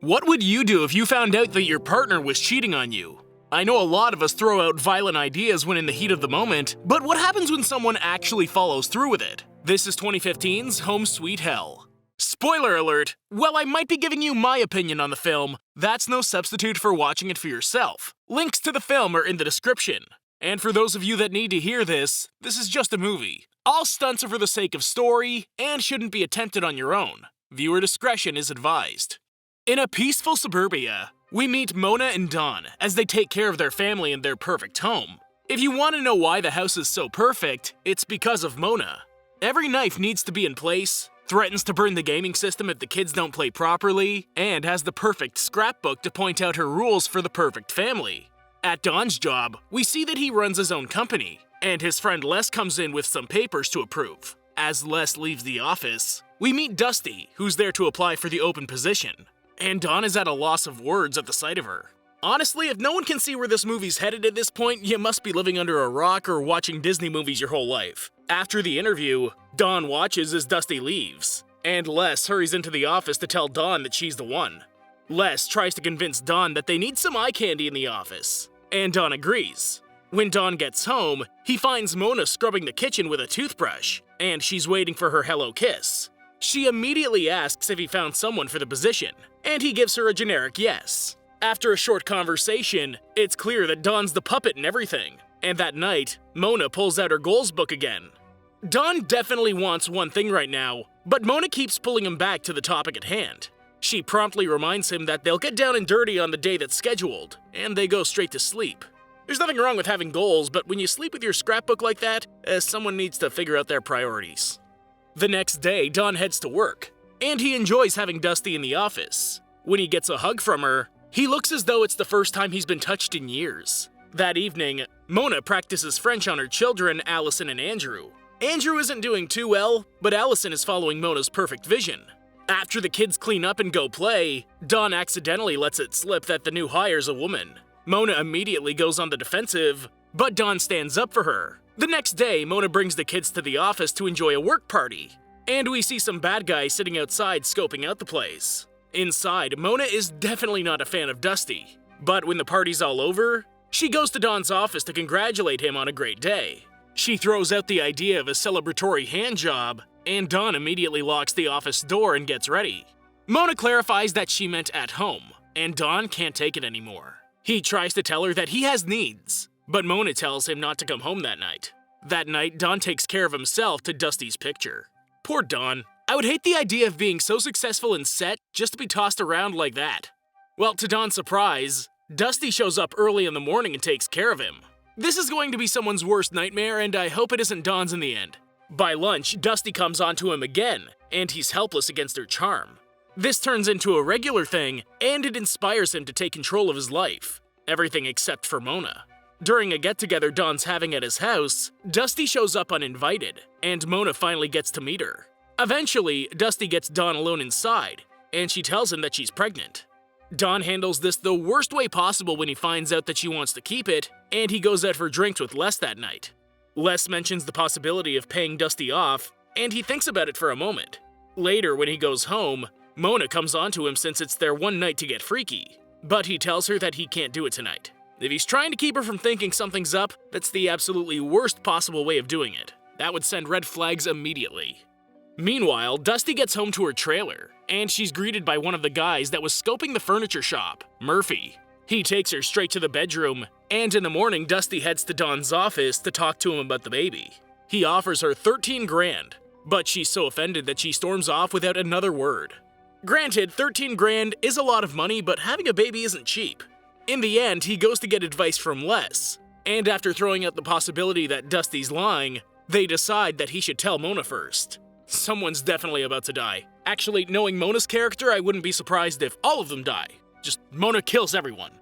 What would you do if you found out that your partner was cheating on you? I know a lot of us throw out violent ideas when in the heat of the moment, but what happens when someone actually follows through with it? This is 2015's Home Sweet Hell. Spoiler alert, while I might be giving you my opinion on the film, that's no substitute for watching it for yourself. Links to the film are in the description. And for those of you that need to hear this, this is just a movie. All stunts are for the sake of story and shouldn't be attempted on your own. Viewer discretion is advised. In a peaceful suburbia, we meet Mona and Don as they take care of their family in their perfect home. If you want to know why the house is so perfect, it's because of Mona. Every knife needs to be in place, threatens to burn the gaming system if the kids don't play properly, and has the perfect scrapbook to point out her rules for the perfect family. At Don's job, we see that he runs his own company, and his friend Les comes in with some papers to approve. As Les leaves the office, we meet Dusty, who's there to apply for the open position. And Don is at a loss of words at the sight of her. Honestly, if no one can see where this movie's headed at this point, you must be living under a rock or watching Disney movies your whole life. After the interview, Don watches as Dusty leaves, and Les hurries into the office to tell Don that she's the one. Les tries to convince Don that they need some eye candy in the office, and Don agrees. When Don gets home, he finds Mona scrubbing the kitchen with a toothbrush, and she's waiting for her hello kiss. She immediately asks if he found someone for the position, and he gives her a generic yes. After a short conversation, it's clear that Don's the puppet and everything, and that night, Mona pulls out her goals book again. Don definitely wants one thing right now, but Mona keeps pulling him back to the topic at hand. She promptly reminds him that they'll get down and dirty on the day that's scheduled, and they go straight to sleep. There's nothing wrong with having goals, but when you sleep with your scrapbook like that, someone needs to figure out their priorities. The next day, Don heads to work, and he enjoys having Dusty in the office. When he gets a hug from her, he looks as though it's the first time he's been touched in years. That evening, Mona practices French on her children, Allison and Andrew. Andrew isn't doing too well, but Allison is following Mona's perfect vision. After the kids clean up and go play, Don accidentally lets it slip that the new hire's a woman. Mona immediately goes on the defensive, but Don stands up for her. The next day, Mona brings the kids to the office to enjoy a work party, and we see some bad guys sitting outside scoping out the place. Inside, Mona is definitely not a fan of Dusty, but when the party's all over, she goes to Don's office to congratulate him on a great day. She throws out the idea of a celebratory hand job, and Don immediately locks the office door and gets ready. Mona clarifies that she meant at home, and Don can't take it anymore. He tries to tell her that he has needs, but Mona tells him not to come home that night. That night, Don takes care of himself to Dusty's picture. Poor Don. I would hate the idea of being so successful in set just to be tossed around like that. Well, to Don's surprise, Dusty shows up early in the morning and takes care of him. This is going to be someone's worst nightmare, and I hope it isn't Don's in the end. By lunch, Dusty comes onto him again, and he's helpless against her charm. This turns into a regular thing, and it inspires him to take control of his life. Everything except for Mona. During a get-together Don's having at his house, Dusty shows up uninvited, and Mona finally gets to meet her. Eventually, Dusty gets Don alone inside, and she tells him that she's pregnant. Don handles this the worst way possible when he finds out that she wants to keep it, and he goes out for drinks with Les that night. Les mentions the possibility of paying Dusty off, and he thinks about it for a moment. Later, when he goes home, Mona comes onto him since it's their one night to get freaky, but he tells her that he can't do it tonight. If he's trying to keep her from thinking something's up, that's the absolutely worst possible way of doing it. That would send red flags immediately. Meanwhile, Dusty gets home to her trailer, and she's greeted by one of the guys that was scoping the furniture shop, Murphy. He takes her straight to the bedroom, and in the morning, Dusty heads to Don's office to talk to him about the baby. He offers her 13 grand, but she's so offended that she storms off without another word. Granted, 13 grand is a lot of money, but having a baby isn't cheap. In the end, he goes to get advice from Les, and after throwing out the possibility that Dusty's lying, they decide that he should tell Mona first. Someone's definitely about to die. Actually, knowing Mona's character, I wouldn't be surprised if all of them die. Just Mona kills everyone.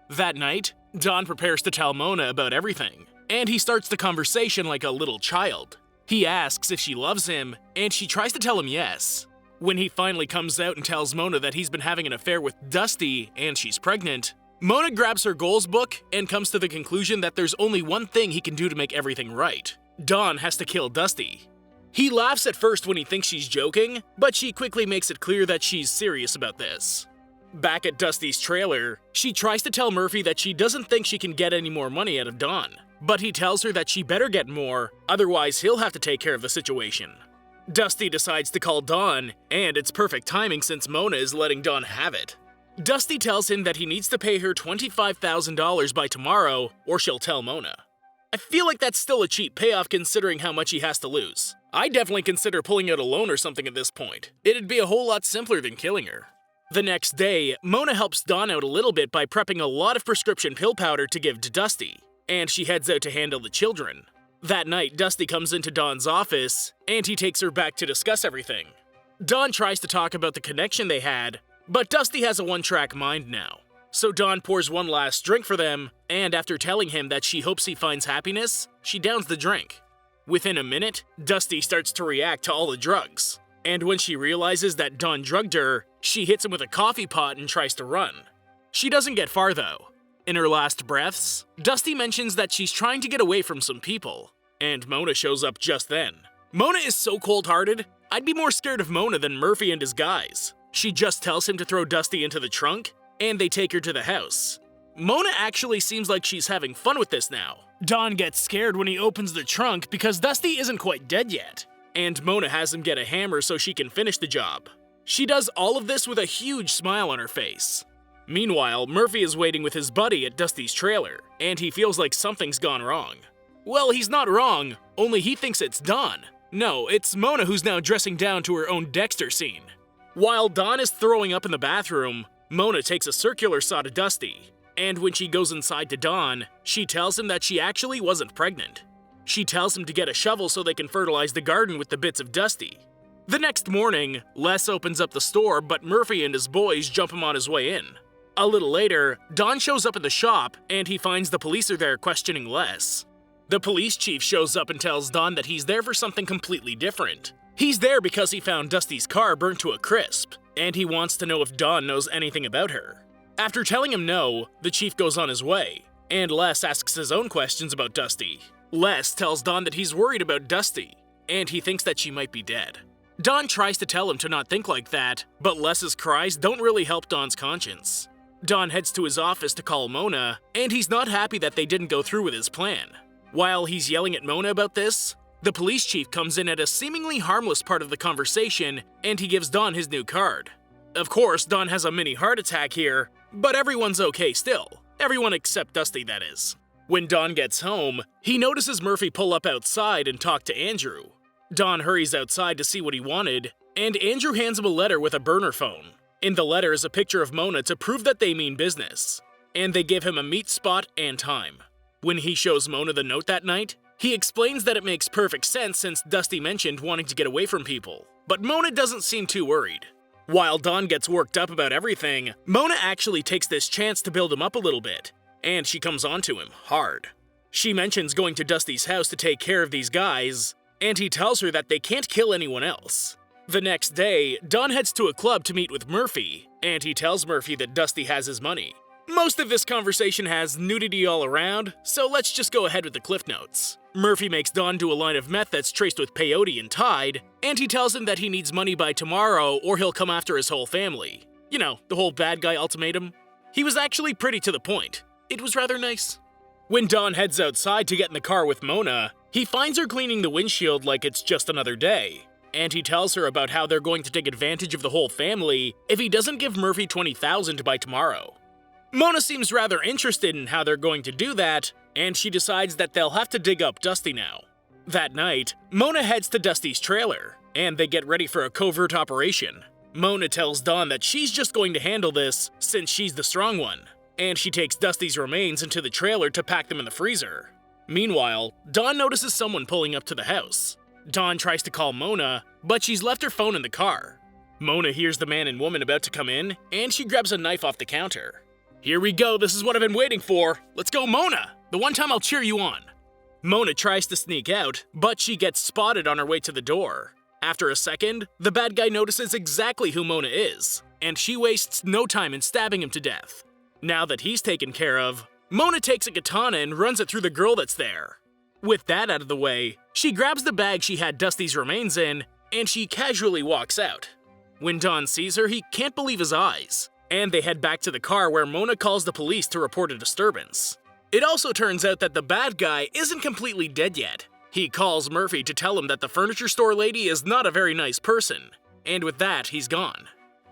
That night, Don prepares to tell Mona about everything, and he starts the conversation like a little child. He asks if she loves him, and she tries to tell him yes. When he finally comes out and tells Mona that he's been having an affair with Dusty and she's pregnant, Mona grabs her goals book and comes to the conclusion that there's only one thing he can do to make everything right. Don has to kill Dusty. He laughs at first when he thinks she's joking, but she quickly makes it clear that she's serious about this. Back at Dusty's trailer, she tries to tell Murphy that she doesn't think she can get any more money out of Don, but he tells her that she better get more, otherwise he'll have to take care of the situation. Dusty decides to call Don, and it's perfect timing since Mona is letting Don have it. Dusty tells him that he needs to pay her $25,000 by tomorrow, or she'll tell Mona. I feel like that's still a cheap payoff considering how much he has to lose. I'd definitely consider pulling out a loan or something at this point. It'd be a whole lot simpler than killing her. The next day, Mona helps Don out a little bit by prepping a lot of prescription pill powder to give to Dusty, and she heads out to handle the children. That night, Dusty comes into Don's office, and he takes her back to discuss everything. Don tries to talk about the connection they had, but Dusty has a one-track mind now. So Don pours one last drink for them, and after telling him that she hopes he finds happiness, she downs the drink. Within a minute, Dusty starts to react to all the drugs. And when she realizes that Don drugged her, she hits him with a coffee pot and tries to run. She doesn't get far though. In her last breaths, Dusty mentions that she's trying to get away from some people, and Mona shows up just then. Mona is so cold-hearted, I'd be more scared of Mona than Murphy and his guys. She just tells him to throw Dusty into the trunk, and they take her to the house. Mona actually seems like she's having fun with this now. Don gets scared when he opens the trunk because Dusty isn't quite dead yet, and Mona has him get a hammer so she can finish the job. She does all of this with a huge smile on her face. Meanwhile, Murphy is waiting with his buddy at Dusty's trailer, and he feels like something's gone wrong. Well, he's not wrong, only he thinks it's Don. No, it's Mona who's now dressing down to her own Dexter scene. While Don is throwing up in the bathroom, Mona takes a circular saw to Dusty, and when she goes inside to Don, she tells him that she actually wasn't pregnant. She tells him to get a shovel so they can fertilize the garden with the bits of Dusty. The next morning, Les opens up the store, but Murphy and his boys jump him on his way in. A little later, Don shows up at the shop, and he finds the police are there questioning Les. The police chief shows up and tells Don that he's there for something completely different. He's there because he found Dusty's car burnt to a crisp, and he wants to know if Don knows anything about her. After telling him no, the chief goes on his way, and Les asks his own questions about Dusty. Les tells Don that he's worried about Dusty, and he thinks that she might be dead. Don tries to tell him to not think like that, but Les's cries don't really help Don's conscience. Don heads to his office to call Mona, and he's not happy that they didn't go through with his plan. While he's yelling at Mona about this, the police chief comes in at a seemingly harmless part of the conversation, and he gives Don his new card. Of course, Don has a mini heart attack here, but everyone's okay still. Everyone except Dusty, that is. When Don gets home, he notices Murphy pull up outside and talk to Andrew. Don hurries outside to see what he wanted, and Andrew hands him a letter with a burner phone. In the letter is a picture of Mona to prove that they mean business, and they give him a meet spot and time. When he shows Mona the note that night, he explains that it makes perfect sense since Dusty mentioned wanting to get away from people, but Mona doesn't seem too worried. While Don gets worked up about everything, Mona actually takes this chance to build him up a little bit, and she comes on to him hard. She mentions going to Dusty's house to take care of these guys, and he tells her that they can't kill anyone else. The next day, Don heads to a club to meet with Murphy, and he tells Murphy that Dusty has his money. Most of this conversation has nudity all around, so let's just go ahead with the cliff notes. Murphy makes Don do a line of meth that's traced with peyote and Tide, and he tells him that he needs money by tomorrow or he'll come after his whole family. You know, the whole bad guy ultimatum. He was actually pretty to the point. It was rather nice. When Don heads outside to get in the car with Mona, he finds her cleaning the windshield like it's just another day, and he tells her about how they're going to take advantage of the whole family if he doesn't give Murphy $20,000 by tomorrow. Mona seems rather interested in how they're going to do that, and she decides that they'll have to dig up Dusty now. That night, Mona heads to Dusty's trailer, and they get ready for a covert operation. Mona tells Don that she's just going to handle this since she's the strong one, and she takes Dusty's remains into the trailer to pack them in the freezer. Meanwhile, Don notices someone pulling up to the house. Don tries to call Mona, but she's left her phone in the car. Mona hears the man and woman about to come in, and she grabs a knife off the counter. Here we go, this is what I've been waiting for. Let's go, Mona! The one time I'll cheer you on. Mona tries to sneak out, but she gets spotted on her way to the door. After a second, the bad guy notices exactly who Mona is, and she wastes no time in stabbing him to death. Now that he's taken care of, Mona takes a katana and runs it through the girl that's there. With that out of the way, she grabs the bag she had Dusty's remains in, and she casually walks out. When Don sees her, he can't believe his eyes. and they head back to the car where Mona calls the police to report a disturbance. It also turns out that the bad guy isn't completely dead yet. He calls Murphy to tell him that the furniture store lady is not a very nice person, and with that, he's gone.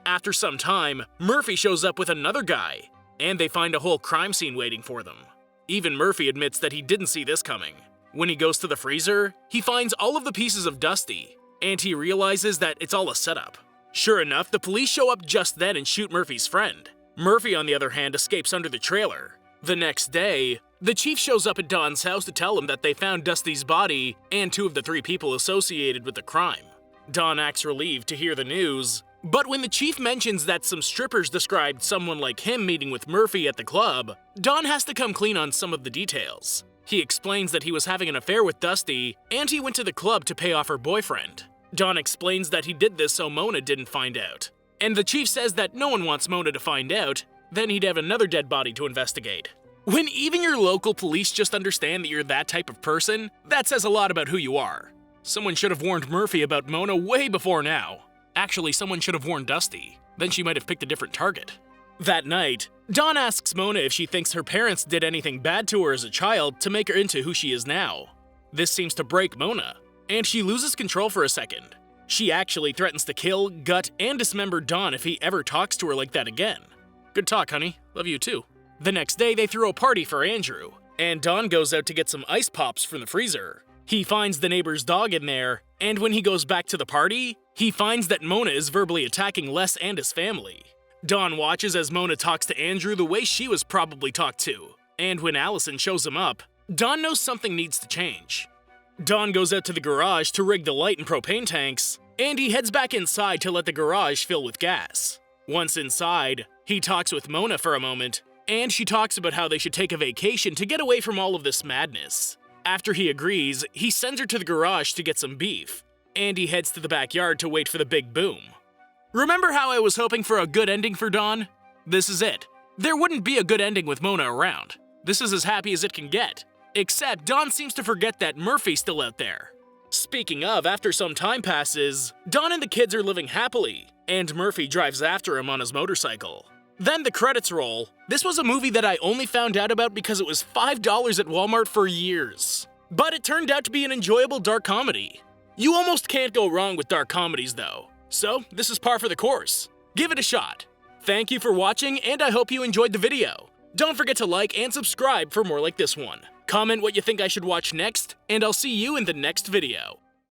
After some time, Murphy shows up with another guy, and they find a whole crime scene waiting for them. Even Murphy admits that he didn't see this coming. When he goes to the freezer, he finds all of the pieces of Dusty, and he realizes that it's all a setup. Sure enough, the police show up just then and shoot Murphy's friend. Murphy, on the other hand, escapes under the trailer. The next day, the chief shows up at Don's house to tell him that they found Dusty's body and 2 of the 3 people associated with the crime. Don acts relieved to hear the news, but when the chief mentions that some strippers described someone like him meeting with Murphy at the club, Don has to come clean on some of the details. He explains that he was having an affair with Dusty, and he went to the club to pay off her boyfriend. Don explains that he did this so Mona didn't find out. And the chief says that no one wants Mona to find out, then he'd have another dead body to investigate. When even your local police just understand that you're that type of person, that says a lot about who you are. Someone should have warned Murphy about Mona way before now. Actually, someone should have warned Dusty. Then she might have picked a different target. That night, Don asks Mona if she thinks her parents did anything bad to her as a child to make her into who she is now. This seems to break Mona, and she loses control for a second. She actually threatens to kill, gut, and dismember Don if he ever talks to her like that again. Good talk, honey. Love you too. The next day, they throw a party for Andrew, and Don goes out to get some ice pops from the freezer. He finds the neighbor's dog in there, and when he goes back to the party, he finds that Mona is verbally attacking Les and his family. Don watches as Mona talks to Andrew the way she was probably talked to, and when Allison shows him up, Don knows something needs to change. Don goes out to the garage to rig the light and propane tanks, and he heads back inside to let the garage fill with gas. Once inside, he talks with Mona for a moment, and she talks about how they should take a vacation to get away from all of this madness. After he agrees, he sends her to the garage to get some beef, and he heads to the backyard to wait for the big boom. Remember how I was hoping for a good ending for Don? This is it. There wouldn't be a good ending with Mona around. This is as happy as it can get. Except Don seems to forget that Murphy's still out there. Speaking of, after some time passes, Don and the kids are living happily, and Murphy drives after him on his motorcycle. Then the credits roll. This was a movie that I only found out about because it was $5 at Walmart for years. But it turned out to be an enjoyable dark comedy. You almost can't go wrong with dark comedies though. So, this is par for the course. Give it a shot. Thank you for watching, and I hope you enjoyed the video. Don't forget to like and subscribe for more like this one. Comment what you think I should watch next, and I'll see you in the next video.